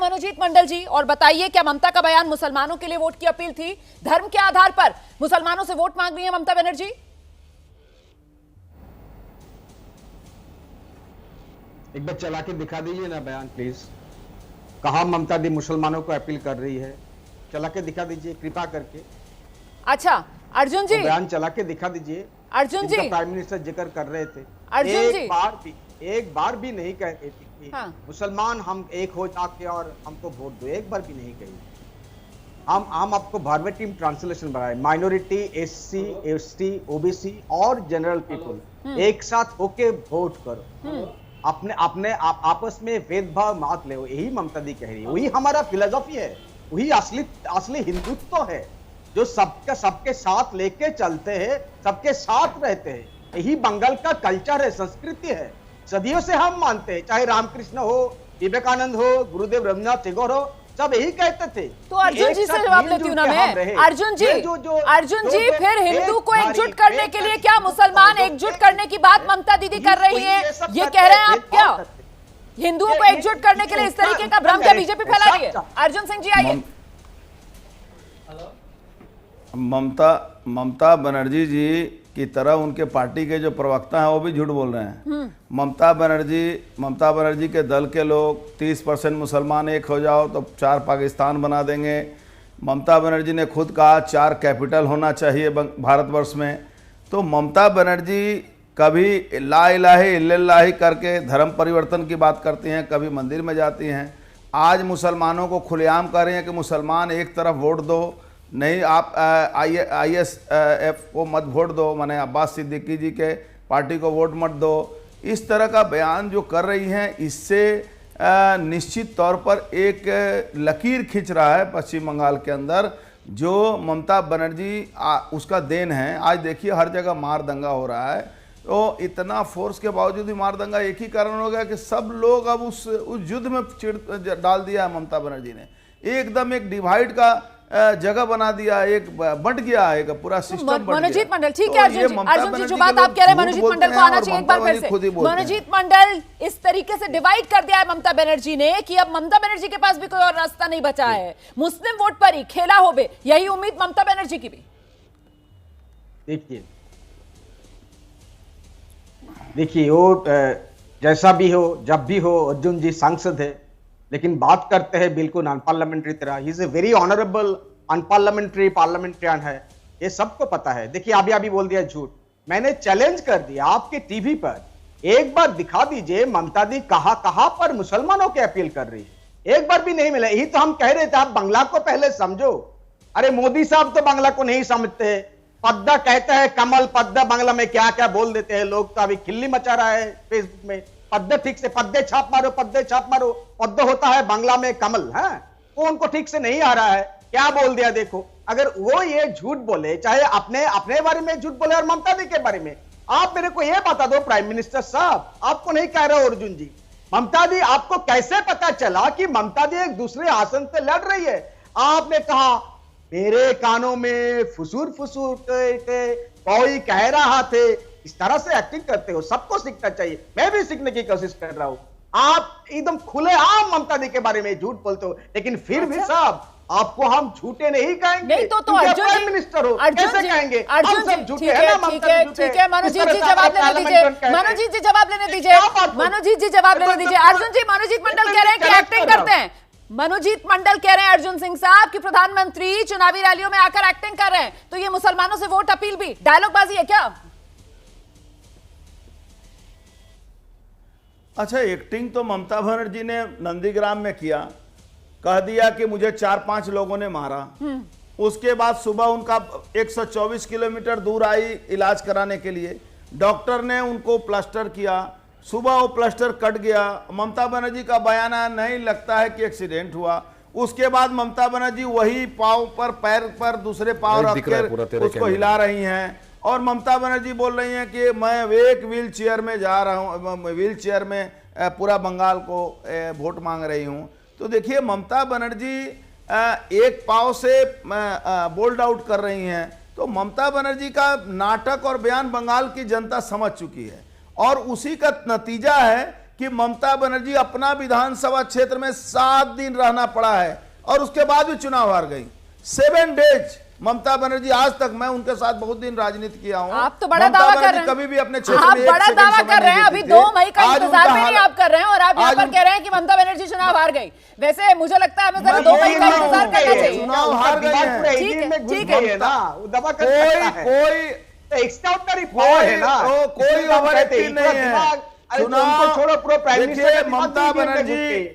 मनोजीत मंडल जी, और बताइए क्या ममता का बयान मुसलमानों के लिए वोट की अपील थी? धर्म के आधार पर मुसलमानों से वोट मांग रही है ममता बनर्जी? एक बार चला के दिखा दीजिए ना बयान प्लीज। कहां ममता दी मुसलमानों को अपील कर रही है, चला के दिखा दीजिए कृपा करके। अच्छा अर्जुन जी, बयान चला के दिखा दीजिए। अर्जुन जी, प्राइम मिनिस्टर जिक्र कर रहे थे, अर्जुन जी, एक बार भी नहीं कह रही थी कि हाँ। मुसलमान हम एक हो जाके और हमको वोट दो, एक बार भी नहीं कही। हम आपको वर्बेटिम ट्रांसलेशन बनाए, माइनॉरिटी, एससी, एसटी, ओबीसी और जनरल पीपल एक साथ होके वोट करो, अपने अपने आपस में भेदभाव मत ले, यही ममता दी कह रही है। वही हमारा फिलोसॉफी है, वही असली हिंदुत्व है, जो सबके साथ लेके चलते हैं, सबके साथ रहते हैं। यही बंगाल का कल्चर है, संस्कृति है, सदियों से हम मानते हैं। चाहे रामकृष्ण हो, विवेकानंद हो, गुरुदेव रविन्द्रनाथ टैगोर हो, सब यही कहते थे। तो अर्जुन जी से जवाब लेती हूँ ना मैं। अर्जुन जी, अर्जुन जी, फिर हिंदू को एकजुट करने के लिए क्या मुसलमान एकजुट करने की बात ममता दीदी कर रही है, ये कह रहे हैं आप? क्या हिंदुओं को एकजुट करने के लिए इस तरीके का भ्रम क्या बीजेपी फैला रही है? अर्जुन सिंह जी आइए। ममता बनर्जी जी की तरह उनके पार्टी के जो प्रवक्ता हैं वो भी झूठ बोल रहे हैं। ममता बनर्जी के दल के लोग 30% मुसलमान एक हो जाओ तो 4 पाकिस्तान बना देंगे। ममता बनर्जी ने खुद कहा 4 कैपिटल होना चाहिए भारतवर्ष में। तो ममता बनर्जी कभी ला इलाहा इल्लल्लाह करके धर्म परिवर्तन की बात करती हैं, कभी मंदिर में जाती हैं। आज मुसलमानों को खुलेआम कह रही हैं कि मुसलमान एक तरफ वोट दो, नहीं आप ISF को मत वोट दो, माने अब्बास सिद्दीकी जी के पार्टी को वोट मत दो। इस तरह का बयान जो कर रही हैं, इससे निश्चित तौर पर एक लकीर खींच रहा है पश्चिम बंगाल के अंदर, जो ममता बनर्जी उसका देन है। आज देखिए हर जगह मार दंगा हो रहा है, तो इतना फोर्स के बावजूद भी मार दंगा एक ही कारण हो गया कि सब लोग अब उस युद्ध में चिड़ डाल दिया है ममता बनर्जी ने। एकदम एक डिवाइड का जगह बना दिया, एक बंट गया है, एक पूरा सिस्टम। मनोजीत मंडल, ठीक है अर्जुन जी जो बात आप कह रहे हैं मनोजीत मंडल को आना चाहिए एक बार फिर से। मनोजीत मंडल, इस तरीके से डिवाइड कर दिया है ममता बनर्जी ने कि अब ममता बनर्जी के पास भी कोई और रास्ता नहीं बचा है, मुस्लिम वोट पर ही खेला हो बे, यही उम्मीद ममता बनर्जी की भी। देखिए वो जैसा भी हो, जब भी हो, अर्जुन जी सांसद है, लेकिन बात करते हैं बिल्कुल अनपार्लियामेंट्री तरह। He is a very honourable unparliamentary parliamentarian है, ये सबको पता है। देखिए अभी बोल दिया झूठ, मैंने चैलेंज कर दिया आपके टीवी पर, एक बार दिखा दीजिए ममता दी कहां पर मुसलमानों की अपील कर रही है। एक बार भी नहीं मिला। यही तो हम कह रहे थे, आप बांग्ला को पहले समझो। अरे मोदी साहब तो बांग्ला को नहीं समझते। पद्दा कहता है कमल, पद्दा बांग्ला में क्या क्या बोल देते हैं लोग, तो अभी खिल्ली मचा रहा है फेसबुक में। पद्दे ठीक से, पद्दे छाप मारो, पद्दे छाप मारो। पद्दा होता है बांग्ला में कमल, है वो उनको ठीक से नहीं आ रहा है। क्या बोल दिया देखो। अगर वो ये झूठ बोले, चाहे अपने बारे में झूठ बोले और ममता दी के बारे में, आप मेरे को ये बता दो प्राइम मिनिस्टर साहब, आपको नहीं कह रहे अर्जुन जी, ममता दी आपको कैसे पता चला कि ममता दी एक दूसरे आसन से लड़ रही है? आपने कहा मेरे कानों में फुसूर कोई कह रहा थे। इस तरह से एक्टिंग करते हो, सबको सीखना चाहिए। मैं भी सीखने की कोशिश कर रहा हूं। आप एकदम खुलेआम ममता दी के बारे में झूठ बोलते हो, लेकिन फिर भी साहब आपको हम झूठे नहीं कहेंगे। नहीं तो अर्जुन प्राइम मिनिस्टर हो, कैसे कहेंगे? अर्जुन जी ठीक है मनोजीत जी जवाब लेने दीजिए। मनोजीत जी जवाब लेने दीजिए। मनोजीत जी जवाब लेने दीजिए। अर्जुन जी, मनोजीत मंडल कह रहे हैं कि एक्टिंग करते हैं। मनोजीत मंडल कह रहे हैं अर्जुन सिंह साहब कि प्रधानमंत्री चुनावी रैलियों में आकर एक्टिंग कर रहे हैं, तो ये मुसलमानों से वोट अपील भी डायलॉगबाजी है क्या? अच्छा, एक्टिंग तो ममता बनर्जी ने नंदीग्राम में किया, कह दिया कि मुझे 4-5 लोगों ने मारा। उसके बाद सुबह उनका 124 किलोमीटर दूर आई इलाज कराने के लिए, डॉक्टर ने उनको प्लास्टर किया, सुबह वो प्लास्टर कट गया। ममता बनर्जी का बयान आया नहीं लगता है कि एक्सीडेंट हुआ। उसके बाद ममता बनर्जी वही पाँव पर, पैर पर दूसरे पाँव रखकर उसको हिला रही हैं, और ममता बनर्जी बोल रही हैं कि मैं एक व्हील चेयर में जा रहा हूँ, व्हील चेयर में पूरा बंगाल को वोट मांग रही हूँ। तो देखिए ममता बनर्जी एक पाँव से बोल्ड आउट कर रही हैं। तो ममता बनर्जी का नाटक और बयान बंगाल की जनता समझ चुकी है, और उसी का नतीजा है कि ममता बनर्जी अपना विधानसभा क्षेत्र में 7 दिन रहना पड़ा है और उसके बाद भी चुनाव हार गई। 7 डेज ममता बनर्जी, आज तक मैं उनके साथ बहुत दिन राजनीति किया हूं। आप तो बड़ा दावा कर रहे हैं, कभी भी अपने क्षेत्र आप में बड़ा दावा कर रहे हैं, अभी 2 मई का इंतजार भी नहीं आप कर रहे हैं और आप यहाँ पर कह रहे हैं कि ममता बनर्जी चुनाव हार गई। वैसे मुझे लगता है हमें 2 मई का इंतजार करना चाहिए। चुनाव हार गए हैं, ठीक है ना, वो दबा कर सकता है। कोई एक्स्ट्राऑर्डिनरी पावर है ना, कोई ओवर एक्टिंग नहीं है। चुनाव छोड़ो, पूरा प्राइम मिनिस्टर देखिए, ममता बनर्जी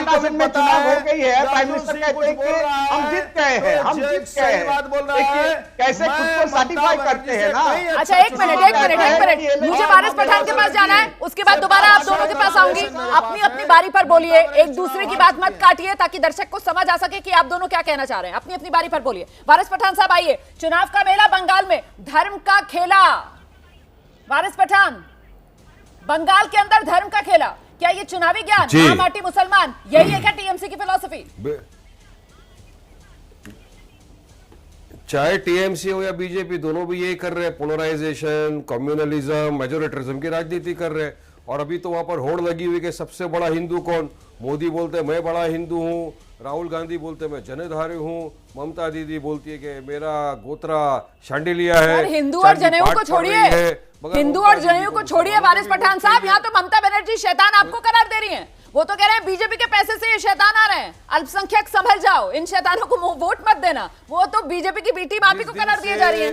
को भी पता है, हो गई है, प्राइम मिनिस्टर कहते हैं कि हम जीत गए हैं, हम जीत गए हैं। बात बोल रहा है, कैसे खुद को सर्टिफाई करते हैं ना। अच्छा, एक मिनट, मुझे वारिस पठान के पास जाना है, उसके बाद दोबारा आप दोनों के पास आऊंगी। अपनी अपनी बारी पर बोलिए, एक दूसरे की बात मत काटिए, ताकि दर्शक को समझ आ सके कि आप दोनों क्या कहना चाह रहे हैं। अपनी अपनी बारी पर बोलिए। वारिस पठान साहब आइए। चुनाव का मेला बंगाल में, धर्म का खेला। वारिस पठान, बंगाल के अंदर धर्म का खेला, क्या ये चुनावी ज्ञान, मां माटी मुसलमान, यही है क्या टीएमसी की फिलॉसफी? चाहे टीएमसी हो या बीजेपी, दोनों भी यही कर रहे हैं। पोलराइजेशन, कम्युनलिज्म, मेजोरिटरिज्म की राजनीति कर रहे हैं। और अभी तो वहां पर होड़ लगी हुई कि सबसे बड़ा हिंदू कौन। मोदी बोलते हैं मैं बड़ा हिंदू हूं, राहुल गांधी बोलते हैं मैं जनेधारी हूं, ममता दीदी बोलती है कि मेरा गोत्रा शांडिलिया है। हिंदू और जनेऊ को छोड़िए, हिंदू और जनेऊ को छोड़िए वारिस पठान साहब, यहाँ तो ममता बनर्जी शैतान आपको करार दे रही हैं। वो तो कह रहे हैं बीजेपी के पैसे से ये शैतान आ रहे हैं, अल्पसंख्यक संभल जाओ, इन शैतानों को वोट मत देना। वो तो बीजेपी की बेटी माफी को करार दिए जा रही है।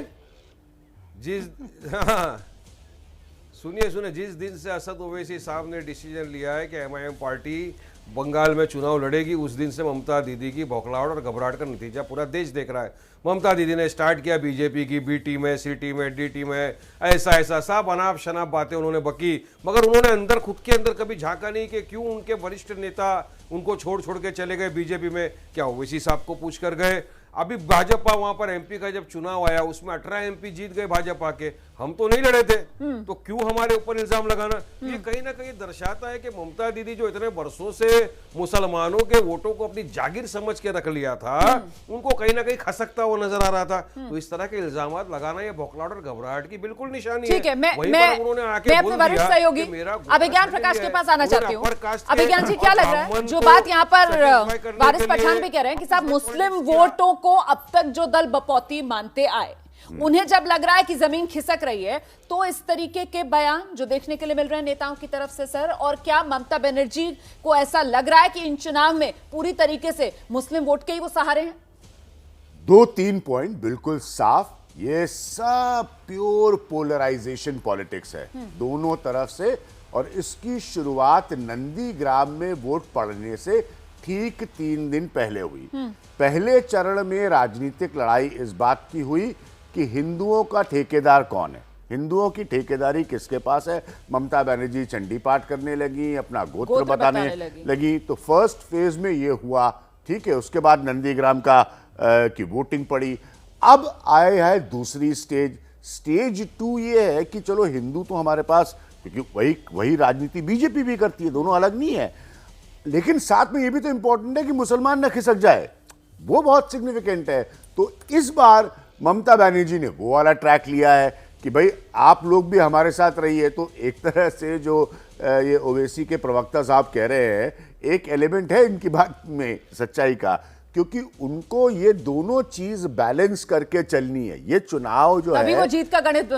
सुनिए, जिस दिन से असद ओवैसी साहब ने डिसीजन लिया है कि एमआईएम पार्टी बंगाल में चुनाव लड़ेगी, उस दिन से ममता दीदी की बौखलाहट और घबराहट का नतीजा पूरा देश देख रहा है। ममता दीदी ने स्टार्ट किया बीजेपी की बी टीम में, सी टीम में, डी टीम में, ऐसा सब अनाप शनाप बातें उन्होंने बकी, मगर उन्होंने अंदर खुद के अंदर कभी झांका नहीं कि क्यों उनके वरिष्ठ नेता उनको छोड़ के चले गए बीजेपी में। क्या ओवैसी साहब को पूछ कर गए? अभी भाजपा वहां पर एमपी का जब चुनाव आया उसमें 18 एमपी जीत गए भाजपा के, हम तो नहीं लड़े थे, तो क्यों हमारे ऊपर इल्जाम लगाना? ये कहीं ना कहीं दर्शाता है कि ममता दीदी जो इतने वर्षों से मुसलमानों के वोटों को अपनी जागीर समझ के रख लिया था, उनको कहीं ना कहीं खसकता हुआ नजर आ रहा था। तो इस तरह के इल्जाम लगाना ये बौखलाहट और घबराहट की बिल्कुल निशानी है। ठीक है, मैं अपने वरिष्ठ सहयोगी अभिज्ञान प्रकाश के पास आना चाहती हूँ। अभिज्ञान जी, क्या लग रहा है जो बात यहाँ पर वारिस पठान भी कह रहे हैं कि साहब मुस्लिम वोटों को अब तक जो दल बपौती मानते आए, उन्हें जब लग रहा है कि जमीन खिसक रही है, तो इस तरीके के बयान जो देखने के लिए मिल रहे हैं नेताओं की तरफ से सर, और क्या ममता बनर्जी को ऐसा लग रहा है कि इन चुनाव में पूरी तरीके से मुस्लिम वोट के ही वो सहारे हैं? 2-3 पॉइंट बिल्कुल साफ, ये सब प्योर पोलराइजेशन पॉलिटिक्स है दोनों तरफ से, और इसकी शुरुआत नंदीग्राम में वोट पड़ने से ठीक 3 दिन पहले हुई। पहले चरण में राजनीतिक लड़ाई इस बात की हुई कि हिंदुओं का ठेकेदार कौन है, हिंदुओं की ठेकेदारी किसके पास है। ममता बनर्जी चंडी पाठ करने लगी, अपना गोत्र बताने लगी। तो फर्स्ट फेज में ये हुआ, ठीक है। उसके बाद नंदीग्राम की वोटिंग पड़ी। अब आए है दूसरी स्टेज 2 ये है कि चलो हिंदू तो हमारे पास, क्योंकि वही राजनीति बीजेपी भी करती है, दोनों अलग नहीं है, लेकिन साथ में ये भी तो इंपॉर्टेंट है कि मुसलमान न खिसक जाए, वो बहुत सिग्निफिकेंट है। तो इस बार ममता बनर्जी ने वो वाला ट्रैक लिया है कि भाई आप लोग भी हमारे साथ रहिए। तो एक तरह से जो ये ओवैसी के प्रवक्ता साहब कह रहे हैं, एक एलिमेंट है इनकी बात में सच्चाई का, क्योंकि उनको ये दोनों चीज बैलेंस करके चलनी है। ये चुनाव जो है वो जीत का गणित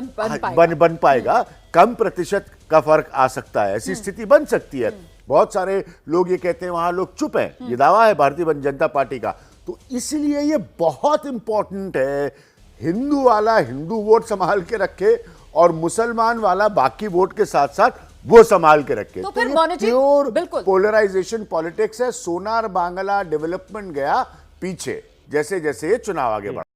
बन पाएगा। कम प्रतिशत का फर्क आ सकता है, ऐसी स्थिति बन सकती है। बहुत सारे लोग ये कहते हैं वहां लोग चुप हैं, ये दावा है भारतीय जनता पार्टी का। तो इसलिए ये बहुत इंपॉर्टेंट है, हिंदू वाला हिंदू वोट संभाल के रखे और मुसलमान वाला बाकी वोट के साथ साथ वो संभाल के रखे। तो फिर प्योर पोलराइजेशन पॉलिटिक्स है। सोनार बांग्ला डेवलपमेंट गया पीछे जैसे जैसे ये चुनाव आगे बढ़ा।